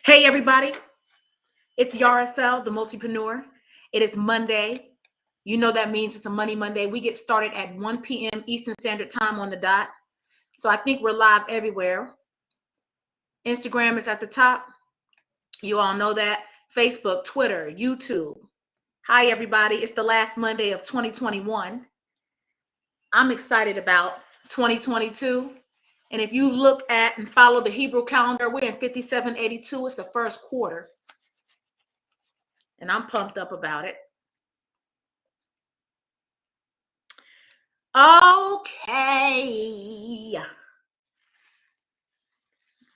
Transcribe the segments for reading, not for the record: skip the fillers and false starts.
Hey, everybody. It's Yaracel, the multipreneur. It is Monday. You know that means it's a Money Monday. We get started at 1 p.m. Eastern Standard Time on the dot. So I think we're live everywhere. Instagram is at the top. You all know that. Facebook, Twitter, YouTube. Hi, everybody. It's the last Monday of 2021. I'm excited about 2022. And if you look at and follow the Hebrew calendar, we're in 5782. It's the first quarter. And I'm pumped up about it. Okay.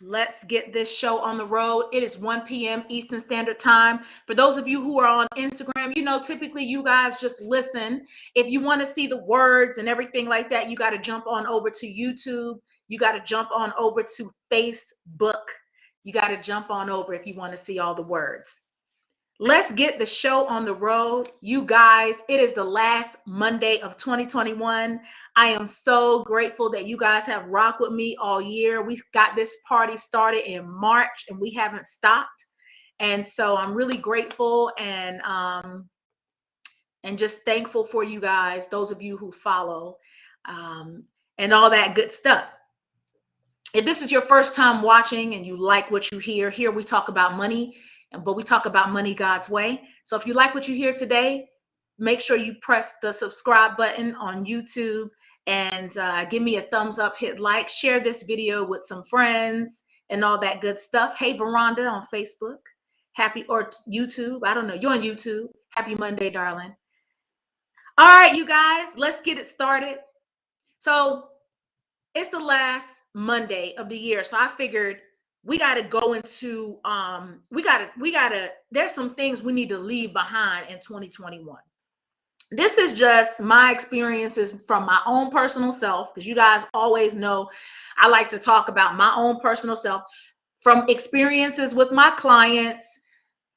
Let's get this show on the road. It is 1 p.m. Eastern Standard Time. For those of you who are on Instagram, typically you guys just listen. If you want to see the words and everything like that, you got to jump on over to YouTube. You got to jump on over to Facebook. You got to jump on over if you want to see all the words. Let's get the show on the road. You guys, it is the last Monday of 2021. I am so grateful that you guys have rocked with me all year. We got this party started in March and we haven't stopped. And so I'm really grateful and just thankful for you guys, those of you who follow and all that good stuff. If this is your first time watching and you like what you hear, here we talk about money. But we talk about money God's way. So if you like what you hear today, make sure you press the subscribe button on YouTube and give me a thumbs up, hit like, share this video with some friends and all that good stuff. Hey, Veranda on Facebook. Or YouTube. I don't know. You're on YouTube. Happy Monday, darling. All right, you guys, let's get it started. So it's the last Monday of the year. So I figured we got to go into, there's some things we need to leave behind in 2021. This is just my experiences from my own personal self, because you guys always know I like to talk about my own personal self, from experiences with my clients,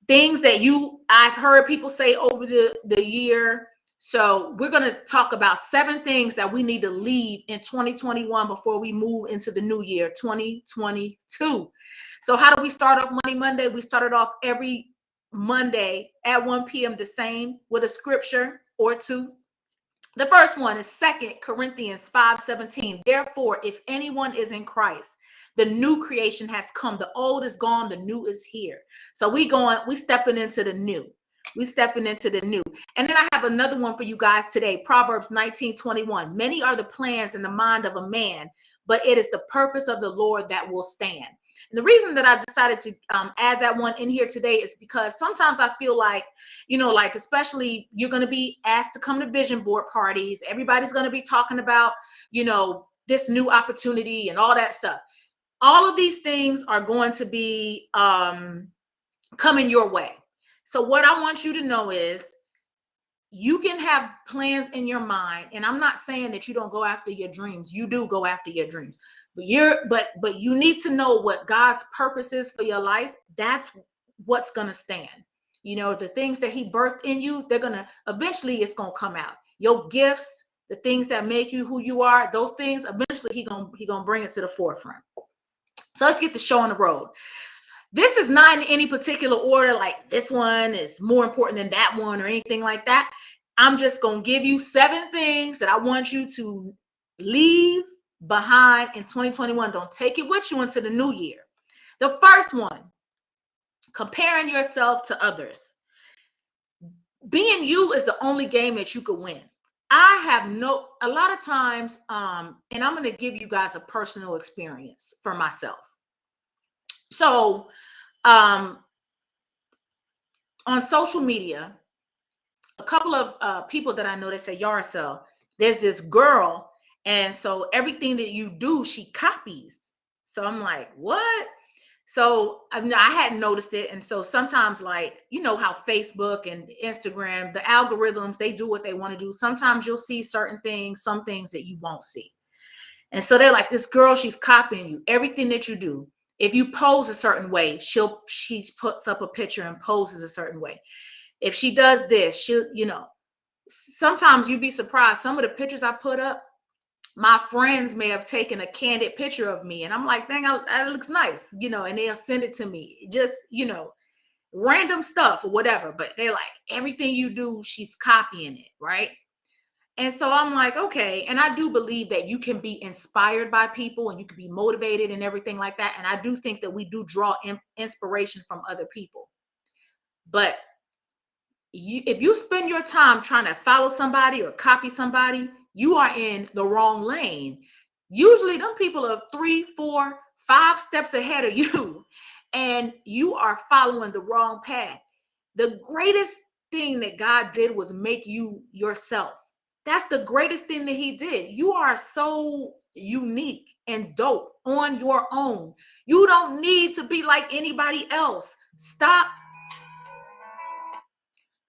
things that I've heard people say over the year. So we're going to talk about 7 things that we need to leave in 2021 before we move into the new year, 2022. So how do we start off Money Monday? We started off every Monday at 1 p.m. the same with a scripture or two. The first one is 2 Corinthians 5:17. Therefore, if anyone is in Christ, the new creation has come. The old is gone. The new is here. So we stepping into the new. We stepping into the new. And then I have another one for you guys today. Proverbs 19:21. Many are the plans in the mind of a man, but it is the purpose of the Lord that will stand. And the reason that I decided to add that one in here today is because sometimes I feel like, especially you're going to be asked to come to vision board parties. Everybody's going to be talking about, this new opportunity and all that stuff. All of these things are going to be coming your way. So what I want you to know is you can have plans in your mind. And I'm not saying that you don't go after your dreams. You do go after your dreams. But you need to know what God's purpose is for your life. That's what's going to stand. The things that he birthed in you, eventually it's going to come out. Your gifts, the things that make you who you are, those things, eventually he going to bring it to the forefront. So let's get the show on the road. This is not in any particular order, like this one is more important than that one or anything like that. I'm just going to give you 7 things that I want you to leave behind in 2021. Don't take it with you into the new year. The first one, comparing yourself to others. Being you is the only game that you could win. A lot of times, and I'm going to give you guys a personal experience for myself. So, on social media, a couple of people that I know, they say, Yaracel, there's this girl, and so everything that you do, she copies. So I'm like, what? So I hadn't noticed it. And so sometimes, how Facebook and Instagram, the algorithms, they do what they want to do. Sometimes you'll see certain things, some things that you won't see. And so they're like, this girl, she's copying you, everything that you do. If you pose a certain way, she puts up a picture and poses a certain way. If she does this, sometimes you'd be surprised. Some of the pictures I put up, my friends may have taken a candid picture of me and I'm like, dang, that looks nice, and they'll send it to me. Just, random stuff or whatever. But they're like, everything you do, she's copying it, right? And so I'm like, okay. And I do believe that you can be inspired by people and you can be motivated and everything like that. And I do think that we do draw inspiration from other people. But if you spend your time trying to follow somebody or copy somebody, you are in the wrong lane. Usually, them people are 3, 4, 5 steps ahead of you, and you are following the wrong path. The greatest thing that God did was make you yourself. That's the greatest thing that He did. You are so unique and dope on your own. You don't need to be like anybody else. Stop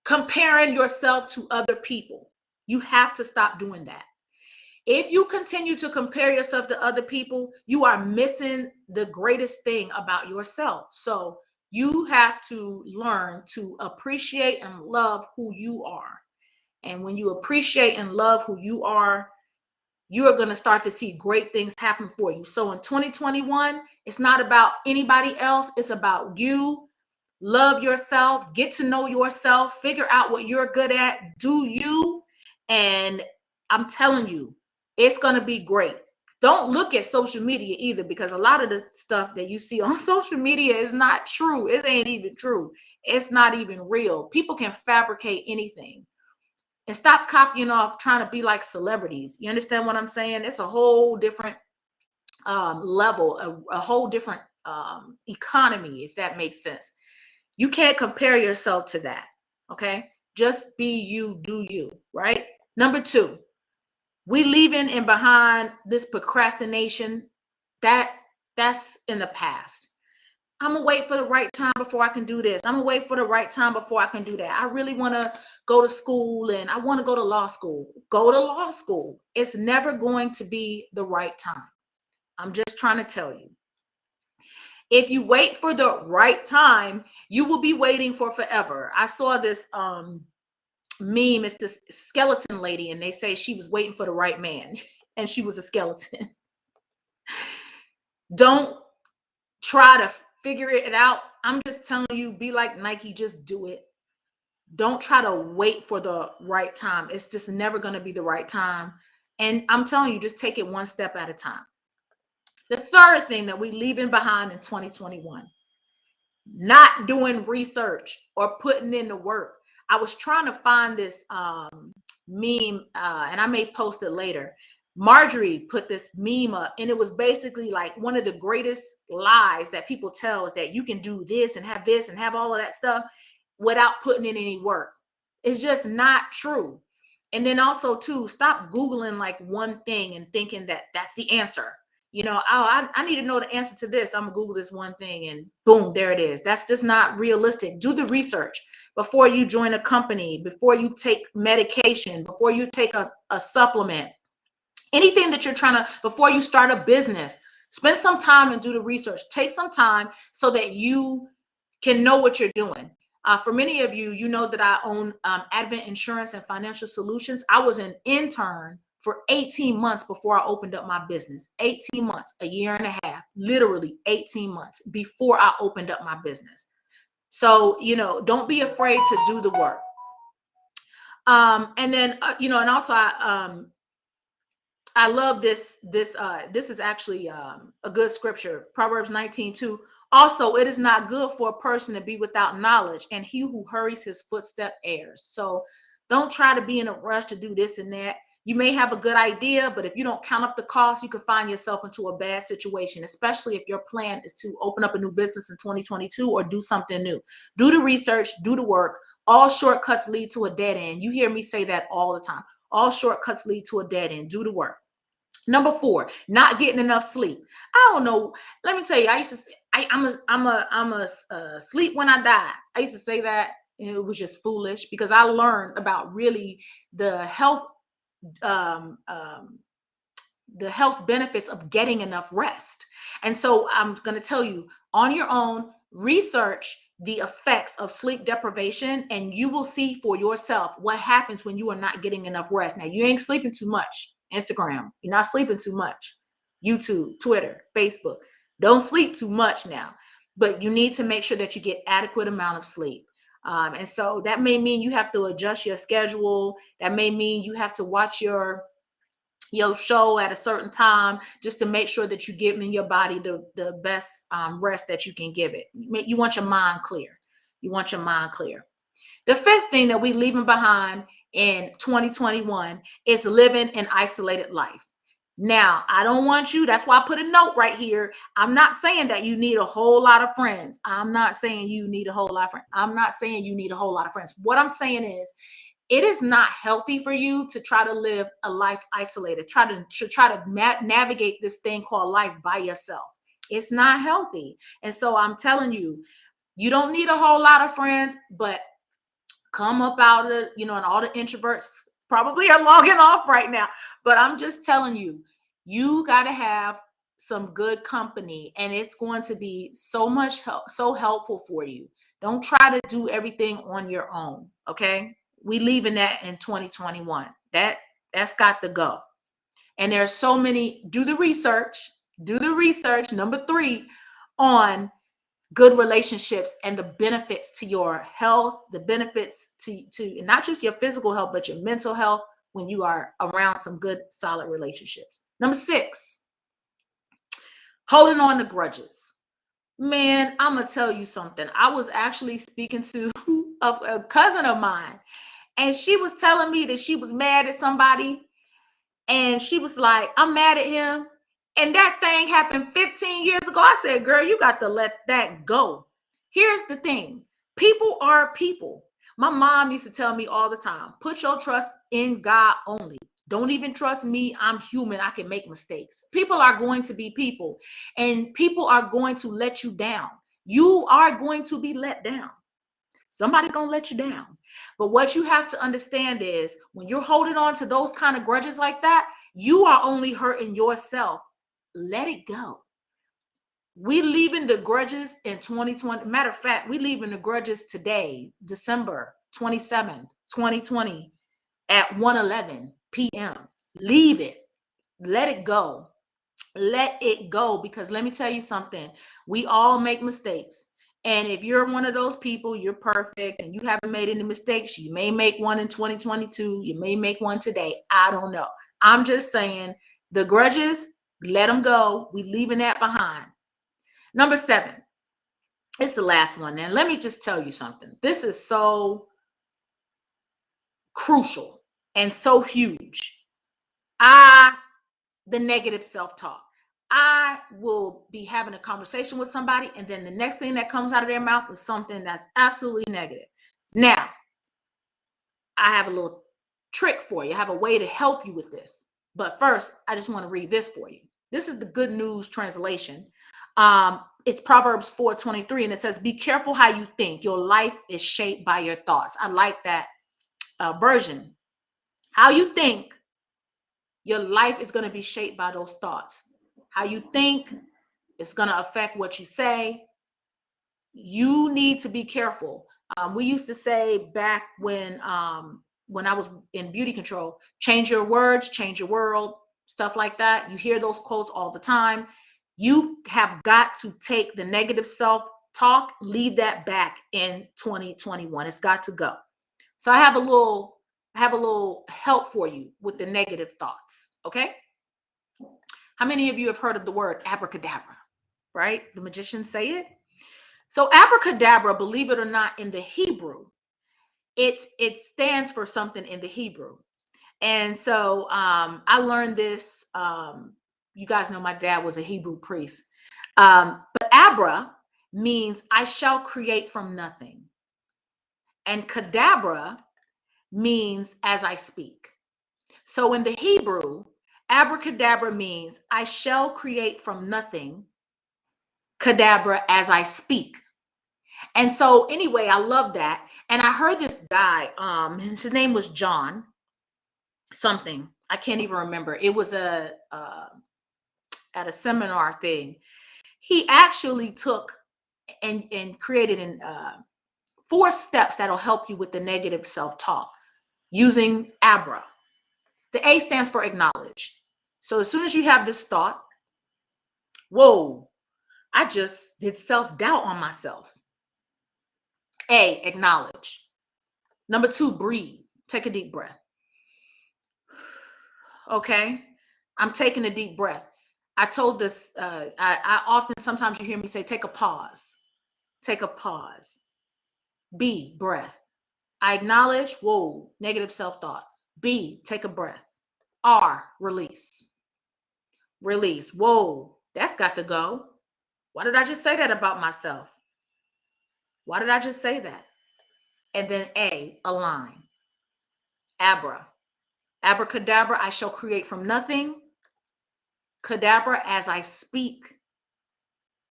comparing yourself to other people. You have to stop doing that. If you continue to compare yourself to other people, you are missing the greatest thing about yourself. So you have to learn to appreciate and love who you are. And when you appreciate and love who you are going to start to see great things happen for you. So in 2021, it's not about anybody else. It's about you. Love yourself, get to know yourself, figure out what you're good at, do you. And I'm telling you, it's going to be great. Don't look at social media either, because a lot of the stuff that you see on social media is not true. It ain't even true. It's not even real. People can fabricate anything. And stop copying off trying to be like celebrities. You understand what I'm saying? It's a whole different level, a whole different economy, if that makes sense. You can't compare yourself to that. Okay. Just be you, do you, right? Number 2, we leaving in behind this procrastination. That's in the past. I'm gonna wait for the right time before I can do this. I'm gonna wait for the right time before I can do that. I really want to go to school and I want to go to law school. Go to law school. It's never going to be the right time. I'm just trying to tell you. If you wait for the right time, you will be waiting for forever. I saw this meme. It's this skeleton lady, and they say she was waiting for the right man, and she was a skeleton. Don't try to figure it out. I'm just telling you, be like Nike, just do it. Don't try to wait for the right time. It's just never going to be the right time. And I'm telling you, just take it one step at a time. The third thing that we leaving behind in 2021, not doing research or putting in the work. I was trying to find this meme, and I may post it later. Marjorie put this meme up, and it was basically like one of the greatest lies that people tell is that you can do this and have all of that stuff without putting in any work. It's just not true. And then also too, stop Googling like one thing and thinking that that's the answer. I need to know the answer to this. I'm gonna Google this one thing and boom, there it is. That's just not realistic. Do the research before you join a company, before you take medication, before you take a supplement, anything that you're trying to, before you start a business. Spend some time and do the research. Take some time so that you can know what you're doing. For many of you, you know that I own Advent Insurance and Financial Solutions. I was an intern for 18 months before I opened up my business. 18 months, a year and a half, literally 18 months before I opened up my business. So, don't be afraid to do the work. And then, and also I love this. This is actually a good scripture. Proverbs 19:2. Also, it is not good for a person to be without knowledge, and he who hurries his footstep errs. So don't try to be in a rush to do this and that. You may have a good idea, but if you don't count up the cost, you can find yourself into a bad situation, especially if your plan is to open up a new business in 2022 or do something new. Do the research, do the work. All shortcuts lead to a dead end. You hear me say that all the time. All shortcuts lead to a dead end. Do the work. Number 4, not getting enough sleep. I don't know. Let me tell you, I used to say, I'm a sleep when I die. I used to say that, and it was just foolish because I learned about really the health benefits of getting enough rest. And so I'm going to tell you, on your own, research the effects of sleep deprivation, and you will see for yourself what happens when you are not getting enough rest. Now, you ain't sleeping too much. Instagram. You're not sleeping too much. YouTube, Twitter, Facebook. Don't sleep too much now, but you need to make sure that you get adequate amount of sleep. And so that may mean you have to adjust your schedule. That may mean you have to watch your show at a certain time just to make sure that you're giving your body the best rest that you can give it. You want your mind clear. You want your mind clear. The fifth thing that we're leaving behind in 2021 is living an isolated life. Now, I don't want you, that's why I put a note right here. I'm not saying that you need a whole lot of friends. I'm not saying you need a whole lot of friends. I'm not saying you need a whole lot of friends. What I'm saying is, it is not healthy for you to try to live a life isolated, try to navigate this thing called life by yourself. It's not healthy. And so I'm telling you, you don't need a whole lot of friends, but come up out of it, and all the introverts probably are logging off right now. But I'm just telling you, you got to have some good company, and it's going to be so helpful for you. Don't try to do everything on your own. Okay. We leaving that in 2021. That's got to go. And there's so many, do the research, number 3, on good relationships and the benefits to your health, the benefits to not just your physical health, but your mental health when you are around some good, solid relationships. Number 6, holding on to grudges. Man, I'm going to tell you something. I was actually speaking to a cousin of mine, and she was telling me that she was mad at somebody. And she was like, I'm mad at him. And that thing happened 15 years ago. I said, girl, you got to let that go. Here's the thing. People are people. My mom used to tell me all the time, put your trust in God only. Don't even trust me. I'm human. I can make mistakes. People are going to be people, and people are going to let you down. You are going to be let down. Somebody gonna let you down. But what you have to understand is, when you're holding on to those kind of grudges like that, you are only hurting yourself. Let it go. We leaving the grudges in 2020. Matter of fact, we leaving the grudges today, December 27th, 2020 at 1:11 p.m. Leave it. Let it go. Let it go, because let me tell you something. We all make mistakes. And if you're one of those people, you're perfect and you haven't made any mistakes. You may make one in 2022. You may make one today. I don't know. I'm just saying, the grudges, let them go. We leaving that behind. Number 7, it's the last one. And let me just tell you something. This is so crucial and so huge. The negative self-talk. I will be having a conversation with somebody, and then the next thing that comes out of their mouth is something that's absolutely negative. Now, I have a little trick for you. I have a way to help you with this. But first, I just want to read this for you. This is the Good News translation. It's Proverbs 4:23, and it says, be careful how you think. Your life is shaped by your thoughts. I like that version. How you think, your life is going to be shaped by those thoughts. How you think is going to affect what you say. You need to be careful. We used to say back when I was in beauty control, change your words, change your world, stuff like that. You hear those quotes all the time. You have got to take the negative self-talk, leave that back in 2021. It's got to go. So I have a little help for you with the negative thoughts. Okay. How many of you have heard of the word abracadabra, right? The magicians say it. So abracadabra, believe it or not, in the Hebrew, it stands for something in the Hebrew. And so I learned this. You guys know my dad was a Hebrew priest. But abra means I shall create from nothing. And cadabra means as I speak. So in the Hebrew, abracadabra means I shall create from nothing, cadabra as I speak. And so anyway, I love that. And I heard this guy, his name was John something. I can't even remember. It was at a seminar thing. He actually took and created 4 steps that'll help you with the negative self-talk using Abra. The A stands for acknowledge. So as soon as you have this thought, whoa, I just did self-doubt on myself. A, acknowledge. Number 2, breathe. Take a deep breath. Okay, I'm taking a deep breath. I told this, I often, sometimes you hear me say, take a pause. Take a pause. B, breath. I acknowledge, whoa, negative self-thought. B, take a breath. R, release. Release. Whoa, that's got to go. Why did I just say that about myself? Why did I just say that? And then A, align. Abra. Abracadabra, I shall create from nothing. Cadabra, as I speak.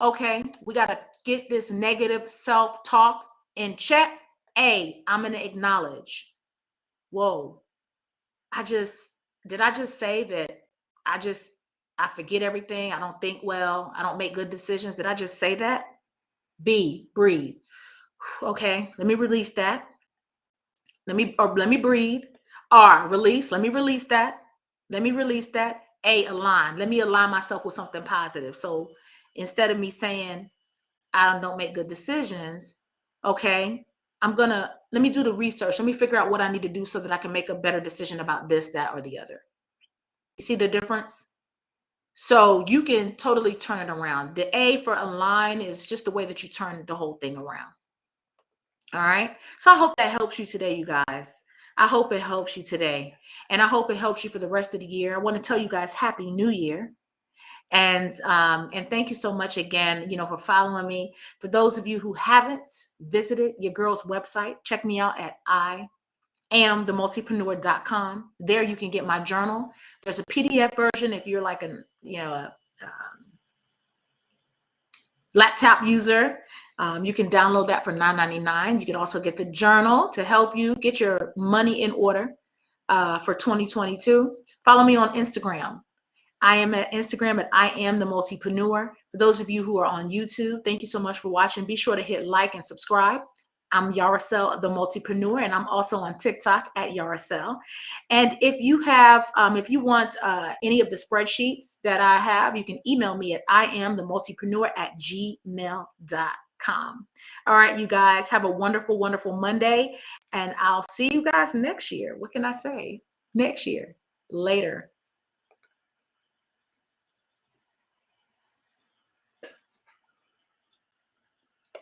Okay, we got to get this negative self-talk in check. A, I'm going to acknowledge. Whoa, did I just say that I forget everything? I don't think well. I don't make good decisions. Did I just say that? B, breathe. Okay, let me release that. Let me breathe. R, release. Let me release that. Let me release that. A, align. Let me align myself with something positive. So instead of me saying I don't make good decisions, okay, let me do the research. Let me figure out what I need to do so that I can make a better decision about this, that, or the other. You see the difference? So you can totally turn it around. The A for align is just the way that you turn the whole thing around. All right. So I hope that helps you today, you guys. I hope it helps you today. And I hope it helps you for the rest of the year. I want to tell you guys Happy New Year. And thank you so much again, for following me. For those of you who haven't visited your girl's website, check me out at iamthemultipreneur.com. There you can get my journal. There's a PDF version if you're like a laptop user. You can download that for $9.99. You can also get the journal to help you get your money in order for 2022. Follow me on Instagram. I am at Instagram at I Am The Multipreneur. For those of you who are on YouTube, thank you so much for watching. Be sure to hit like and subscribe. I'm Yaracel the Multipreneur, and I'm also on TikTok at Yaracel. And if you want any of the spreadsheets that I have, you can email me at iamthemultipreneur@gmail.com. All right, you guys, have a wonderful, wonderful Monday, and I'll see you guys next year. What can I say? Next year. Later.